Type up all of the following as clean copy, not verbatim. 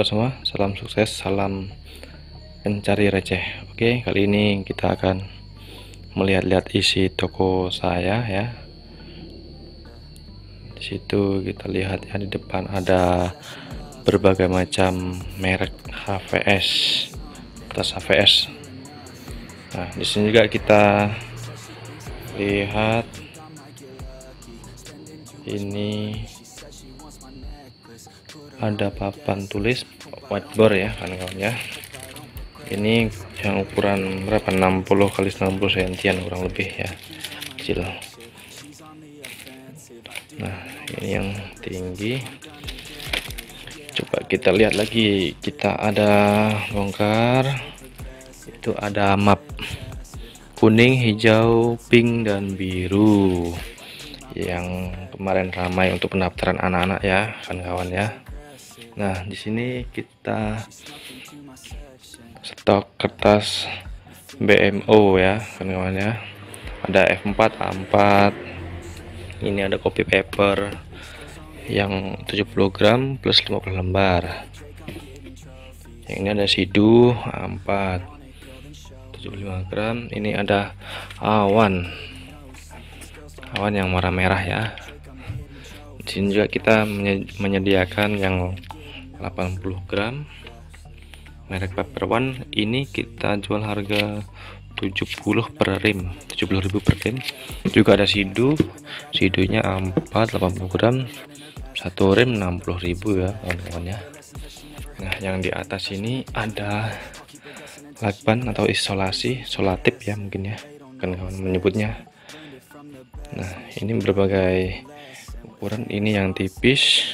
sobat semua, salam sukses, salam pencari receh. Oke, kali ini kita akan melihat-lihat isi toko saya ya. Di situ kita lihat ya, di depan ada berbagai macam merek HVS, tas HVS. Nah, di sini juga kita lihat ini ada papan tulis whiteboard ya kawan-kawan ya. Ini yang ukuran berapa, 60 kali 90 cm kurang lebih ya, kecil. Nah, ini yang tinggi. Coba kita lihat lagi, kita ada bongkar. Itu ada map kuning, hijau, pink, dan biru yang kemarin ramai untuk pendaftaran anak-anak ya kawan-kawan ya. Nah, di sini kita stok kertas BMO ya kawan-kawan ya. Ada F4, A4. Ini ada copy paper yang 70 gram plus 50 lembar. Yang ini ada sidu A4 75 gram. Ini ada awan yang warna merah ya. Di sini juga kita menyediakan yang 80 gram merek Paper One. Ini kita jual harga 70 per rim, 70.000 per rim. Juga ada sidunya A4 80 gram, satu rim 60.000 ya kawan-kawan ya. Nah, yang di atas ini ada lakban atau isolasi solatip ya mungkin ya kawan-kawan menyebutnya. Nah, ini berbagai ukuran. Ini yang tipis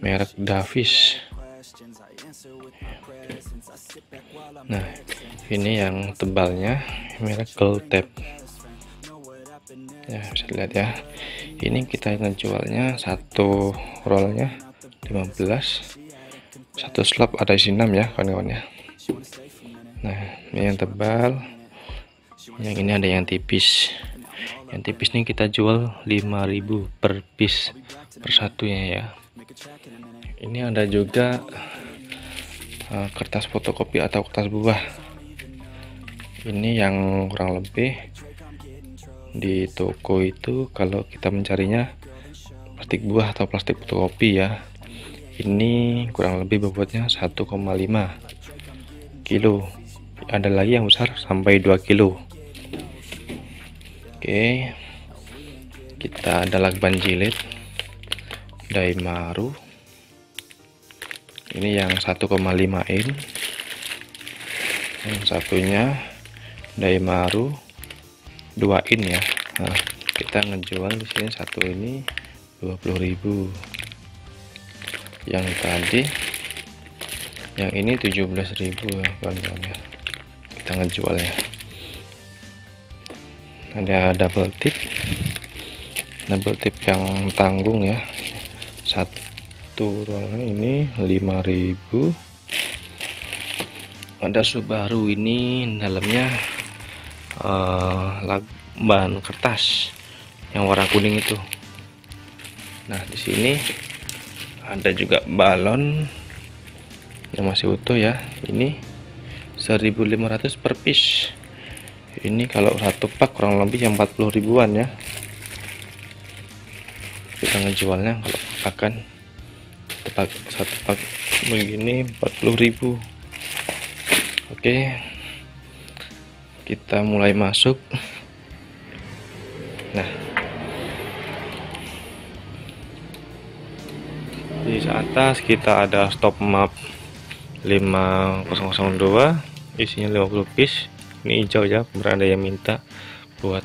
merek Davis. Nah, ini yang tebalnya merek Gold Tape ya, bisa dilihat ya. Ini kita jualnya satu rollnya 15, satu slab ada isi 6 ya kawan-kawan ya. Nah, ini yang tebal. Yang ini ada yang tipis. Yang tipis ini kita jual 5.000 per piece per satunya ya. Ini ada juga kertas fotokopi atau kertas buah. Ini yang kurang lebih di toko itu kalau kita mencarinya plastik buah atau plastik fotokopi ya. Ini kurang lebih bobotnya 1,5 kilo. Ada lagi yang besar sampai 2 kilo. Oke, kita ada lakban jilid Daimaru. Ini yang 1,5 in. Yang satunya Daimaru 2 in ya. Nah, kita ngejual di sini satu ini 20.000. Yang tadi yang ini 17.000 ya kawan-kawan ya. Kita ngejualnya. Ada double tip yang tanggung ya. Satu rollnya ini 5.000. Ada Subaru, ini dalamnya lakban kertas yang warna kuning itu. Nah, di sini ada juga balon yang masih utuh ya. Ini 1.500 per piece. Ini kalau satu pak kurang lebih yang 40 ribuan ya. Kita ngejualnya kalau akan satu pak begini 40.000. Oke, kita mulai masuk. Nah, di atas kita ada stop map 5002, isinya 50 piece. Ini hijau ya, berada yang minta buat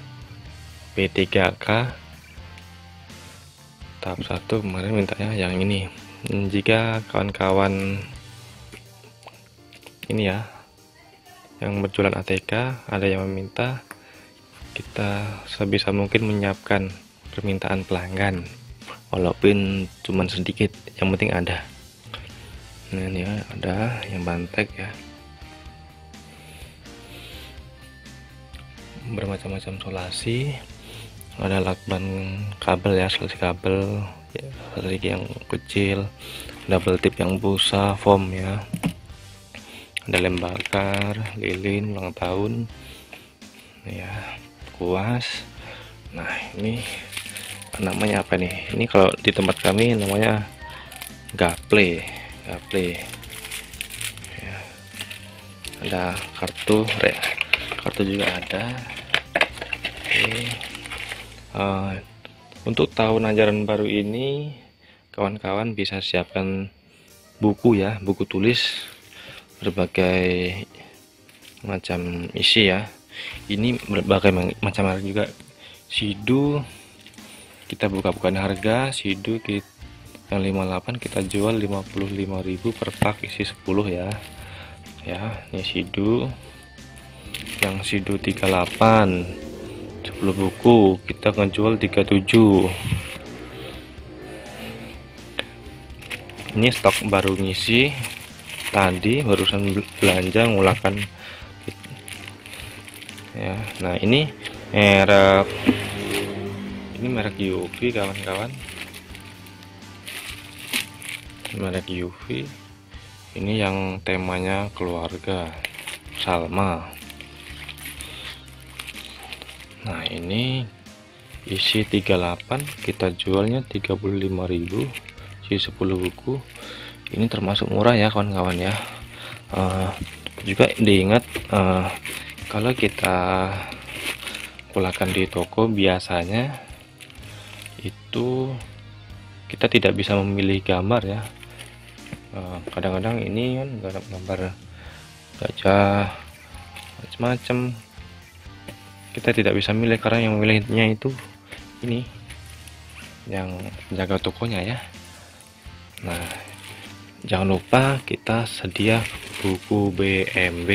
P3K tahap 1 kemarin mintanya yang ini. Jika kawan-kawan ini ya yang berjualan ATK ada yang meminta, kita sebisa mungkin menyiapkan permintaan pelanggan walaupun cuman sedikit, yang penting ada. Nah, ini ya, ada yang bantek ya, bermacam-macam solasi. Ada lakban kabel ya, solasi kabel ya, lagi yang kecil. double tip yang busa foam ya, ada lem bakar, lilin ulang tahun ya, kuas. Nah ini namanya apa nih, ini kalau di tempat kami namanya gaple ya. Ada kartu juga ada. Oke. Untuk tahun ajaran baru ini kawan-kawan bisa siapkan buku ya, buku tulis berbagai macam isi ya. Ini berbagai macam harga juga. Sidu kita buka-bukaan harga, sidu yang 58 kita jual 55.000 per pak, isi 10 ya. Ya, ini sidu. Yang sidu 38 10 buku kita ngejual 37. Ini stok baru ngisi, tadi barusan belanja ngulakan ya. Nah ini merek UV kawan-kawan, merek UV ini yang temanya keluarga, Salma. Nah ini isi 38 kita jualnya 35.000, isi 10 buku. Ini termasuk murah ya kawan-kawan ya. Juga diingat kalau kita kulakan di toko biasanya itu kita tidak bisa memilih gambar ya. Kadang-kadang ini kan gambar gajah macam-macam, kita tidak bisa milih karena yang memilihnya itu ini yang jaga tokonya ya. Nah jangan lupa kita sedia buku BMB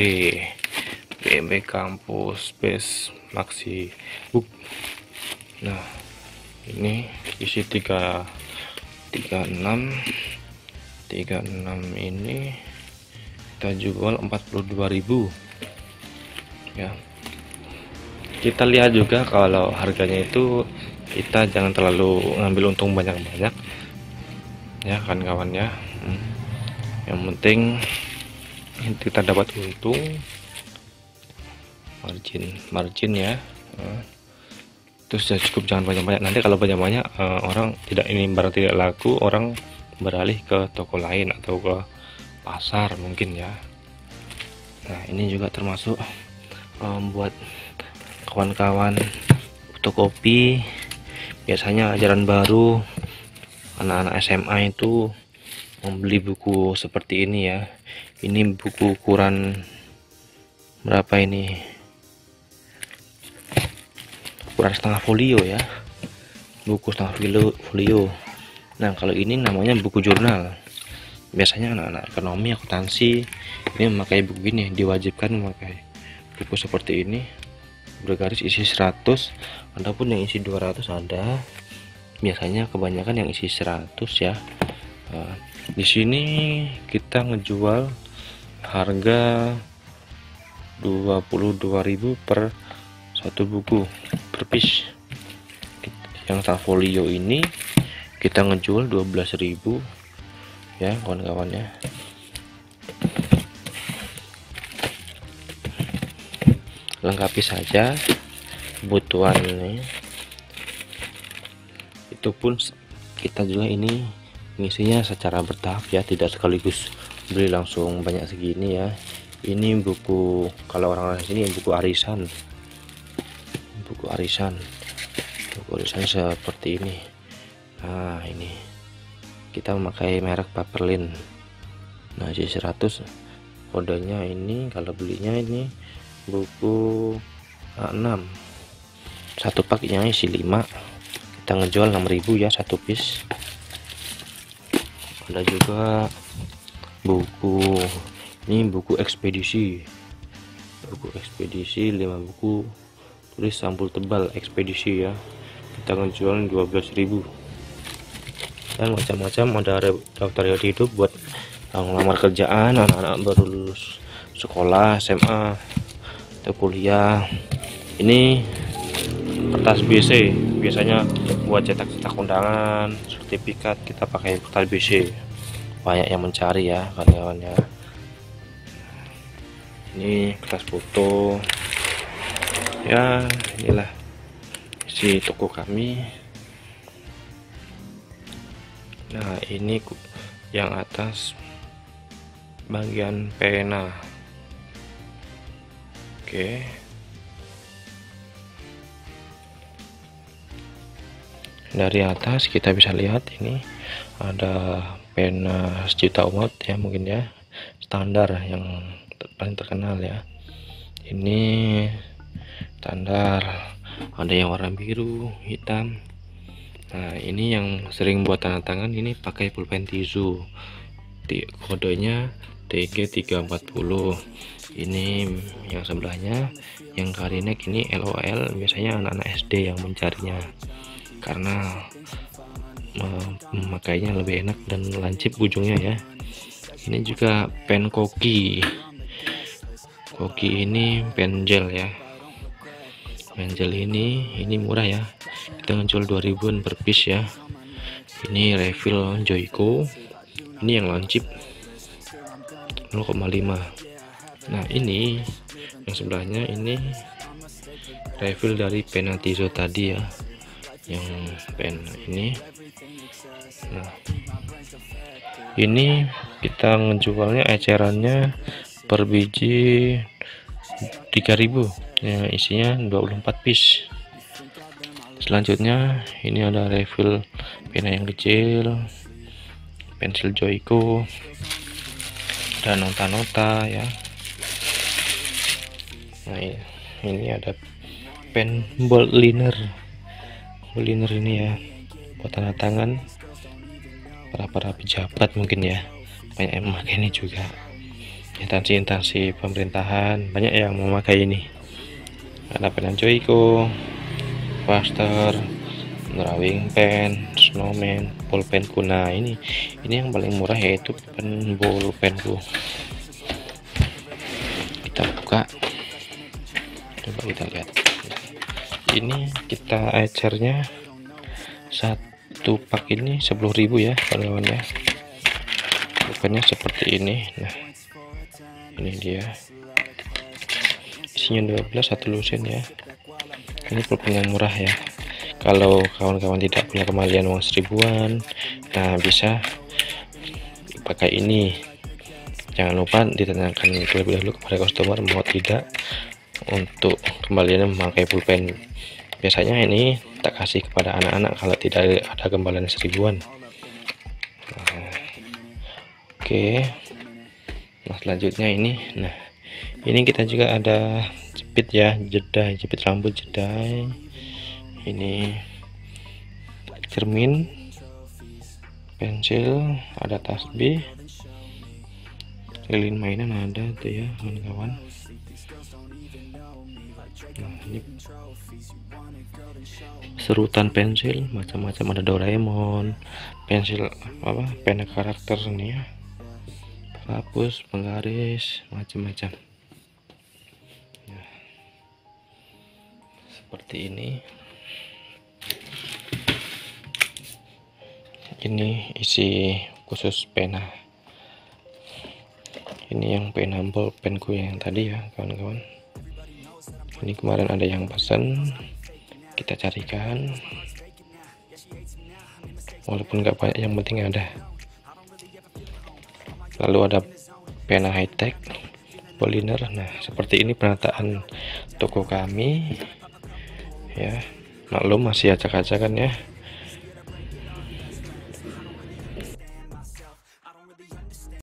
Kampus Base Maxi Book. Nah ini isi 36 ini kita jual 42.000 ya. Kita lihat juga kalau harganya itu kita jangan terlalu ngambil untung banyak-banyak ya kan kawan ya. Yang penting kita dapat untung, margin ya. Terus ya cukup, jangan banyak-banyak. Nanti kalau banyak-banyak orang tidak, ini barang tidak laku, orang beralih ke toko lain atau ke pasar mungkin ya. Nah ini juga termasuk buat kawan-kawan fotokopi. Biasanya ajaran baru anak-anak SMA itu membeli buku seperti ini ya. Ini buku ukuran berapa ini, ukuran setengah folio ya, buku setengah folio. Nah kalau ini namanya buku jurnal. Biasanya anak-anak ekonomi, akuntansi ini memakai buku ini, diwajibkan memakai buku seperti ini, bergaris isi 100, adapun yang isi 200 ada. Biasanya kebanyakan yang isi 100 ya. Di sini kita ngejual harga 22.000 per satu buku per piece. Yang tak folio ini kita ngejual 12.000 ya kawan-kawan ya. Lengkapi saja kebutuhan ini. Itu pun kita juga ini ngisinya secara bertahap ya, tidak sekaligus beli langsung banyak segini ya. Ini buku, kalau orang-orang sini buku arisan seperti ini. Nah ini kita memakai merek Paperlin. Nah isi 100 kodenya ini, kalau belinya ini buku A6, satu paknya isi 5, kita ngejual 6.000 ya satu piece. Ada juga buku, ini buku ekspedisi 5 buku tulis sampul tebal ekspedisi ya, kita ngejual 12.000. Dan macam-macam, ada daftar riwayat hidup buat ngelamar kerjaan anak-anak baru lulus sekolah SMA atau kuliah. Ini kertas BC, biasanya buat cetak-cetak undangan, sertifikat, kita pakai kertas BC banyak yang mencari ya kawan-kawan ya. Ini kertas foto ya, inilah isi toko kami. Nah, ini yang atas bagian pena. Oke, dari atas kita bisa lihat ini ada pena sejuta watt ya, mungkin ya, standar yang paling terkenal ya. Ini standar, ada yang warna biru, hitam. Nah, ini yang sering buat tanda tangan ini pakai pulpen tisu, kodenya TG340. Ini yang sebelahnya yang Karinek, ini LOL, biasanya anak-anak SD yang mencarinya karena memakainya lebih enak dan lancip ujungnya ya. Ini juga pen koki ini pen gel ya. Pen gel ini murah ya, kita ngejual 2000-an per piece ya. Ini refill Joico, ini yang lancip 0,5. Nah, ini yang sebelahnya ini refill dari pena Tizo tadi ya, yang pen ini. Nah, ini kita ngejualnya ecerannya per biji 3000 ya, isinya 24 piece. Selanjutnya ini ada refill pena yang kecil, pensil Joico, dan nota-nota ya. Nah, ini ada pen bold liner ini ya, buat tanda tangan para pejabat mungkin ya, banyak yang memakai ini juga. Instansi pemerintahan banyak yang memakai ini. Ada pena Joico, Faster, drawing pen, snowman, pulpen kuna. Ini yang paling murah yaitu pen bolpenku. Kita buka, coba kita lihat. Ini kita ecernya satu pak ini 10.000 ya kawan-kawan ya. Bukannya seperti ini. Nah, ini dia, isinya 12, satu lusin ya. Ini pulpen yang murah ya. Kalau kawan-kawan tidak punya kembalian uang 1000-an, nah bisa pakai ini. Jangan lupa ditanyakan terlebih dahulu kepada customer mau tidak untuk kembalian memakai pulpen. Biasanya ini tak kasih kepada anak-anak kalau tidak ada kembalian 1000-an. Nah, oke. Nah, selanjutnya ini, nah ini kita juga ada jepit ya, jedai, jepit rambut jedai. Ini cermin, pensil, ada tasbih, lilin mainan ada tuh ya kawan-kawan. Nah, ini serutan pensil macam-macam, ada Doraemon, pensil apa, pena karakter ini ya, hapus, penggaris, macam-macam. Nah, seperti ini. Ini isi khusus pena. Ini yang pena bolpenku yang tadi ya kawan-kawan. Ini kemarin ada yang pesan, kita carikan. Walaupun nggak banyak, yang penting ada. Lalu ada pena high tech poliner. Nah, seperti ini penataan toko kami ya. Maklum masih acak-acakan ya.